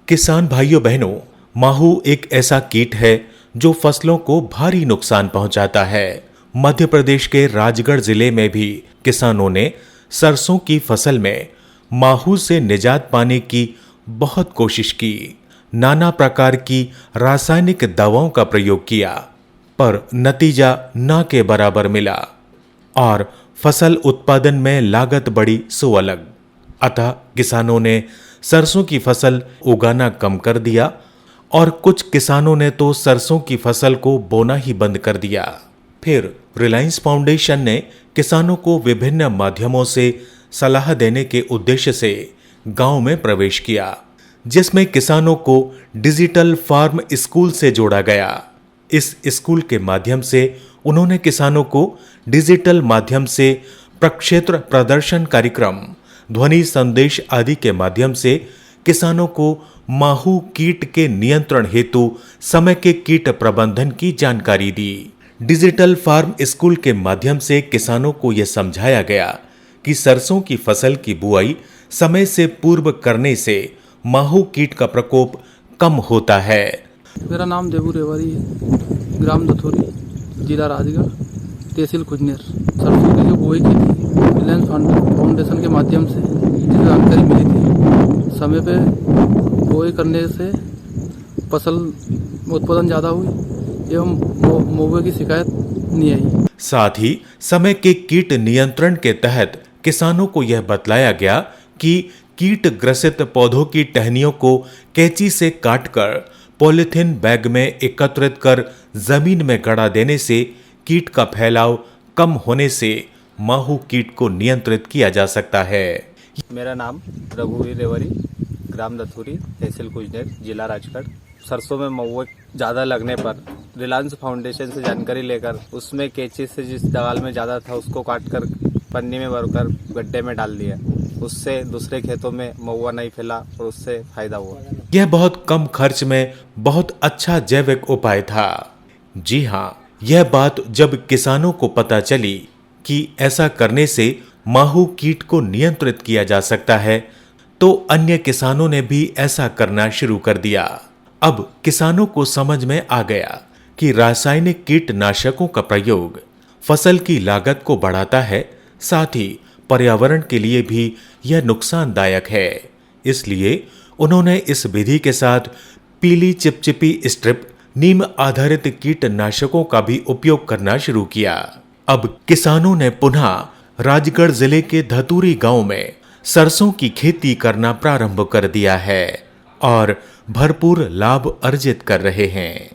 किसान भाइयों बहनों, माहू एक ऐसा कीट है जो फसलों को भारी नुकसान पहुंचाता है। मध्य प्रदेश के राजगढ़ जिले में भी किसानों ने सरसों की फसल में माहू से निजात पाने की बहुत कोशिश की। नाना प्रकार की रासायनिक दवाओं का प्रयोग किया, पर नतीजा ना के बराबर मिला और फसल उत्पादन में लागत बढ़ी सो अलग। अतः किसानों ने सरसों की फसल उगाना कम कर दिया और कुछ किसानों ने तो सरसों की फसल को बोना ही बंद कर दिया। फिर रिलायंस फाउंडेशन ने किसानों को विभिन्न माध्यमों से सलाह देने के उद्देश्य से गांव में प्रवेश किया, जिसमें किसानों को डिजिटल फार्म स्कूल से जोड़ा गया। इस स्कूल के माध्यम से उन्होंने किसानों को डिजिटल माध्यम से प्रक्षेत्र प्रदर्शन कार्यक्रम, ध्वनि संदेश आदि के माध्यम से किसानों को माहू कीट के नियंत्रण हेतु समय के कीट प्रबंधन की जानकारी दी। डिजिटल फार्म स्कूल के माध्यम से किसानों को यह समझाया गया कि सरसों की फसल की बुआई समय से पूर्व करने से माहू कीट का प्रकोप कम होता है। मेरा नाम देवू रेवारी है, ग्राम दथोरी, जिला राजगढ़, तहसील खुजनेर। सरसों की जो बुआई की थी रिलायंस फाउंडेशन के माध्यम से जिसे जानकारी मिली थी, समय पे बुआई करने से फसल उत्पादन ज़्यादा हुई एवं महुए की शिकायत नहीं आई। साथ ही समय के कीट नियंत्रण के तहत किसानों को यह बतलाया गया कि कीट ग्रसित पौधों की टहनियों को कैंची से काटकर पॉलिथीन बैग में एकत्रित कर जमीन में गड़ा देने से कीट का फैलाव कम होने से माहू कीट को नियंत्रित किया जा सकता है। मेरा नाम रघुवीर रेवरी, ग्राम दथुरी, तहसील कुजनेर, जिला राजगढ़। सरसों में महुए ज़्यादा लगने पर रिलायंस फाउंडेशन से जानकारी लेकर उसमें कैंची से जिस दगाल में ज़्यादा था उसको काटकर पन्नी में भरकर गड्ढे में डाल दिया। उससे दूसरे खेतों में महुआ नहीं फैला और उससे फायदा हुआ। यह बहुत कम खर्च में बहुत अच्छा जैविक उपाय था। जी हाँ, यह बात जब किसानों को पता चली कि ऐसा करने से माहू कीट को नियंत्रित किया जा सकता है, तो अन्य किसानों ने भी ऐसा करना शुरू कर दिया। अब किसानों को समझ में आ गया कि रासायनिक कीटनाशकों का प्रयोग फसल की लागत को बढ़ाता है, साथ ही पर्यावरण के लिए भी यह नुकसानदायक है। इसलिए उन्होंने इस विधि के साथ पीली चिपचिपी स्ट्रिप, नीम आधारित कीटनाशकों का भी उपयोग करना शुरू किया। अब किसानों ने पुनः राजगढ़ जिले के धतूरी गांव में सरसों की खेती करना प्रारंभ कर दिया है और भरपूर लाभ अर्जित कर रहे हैं।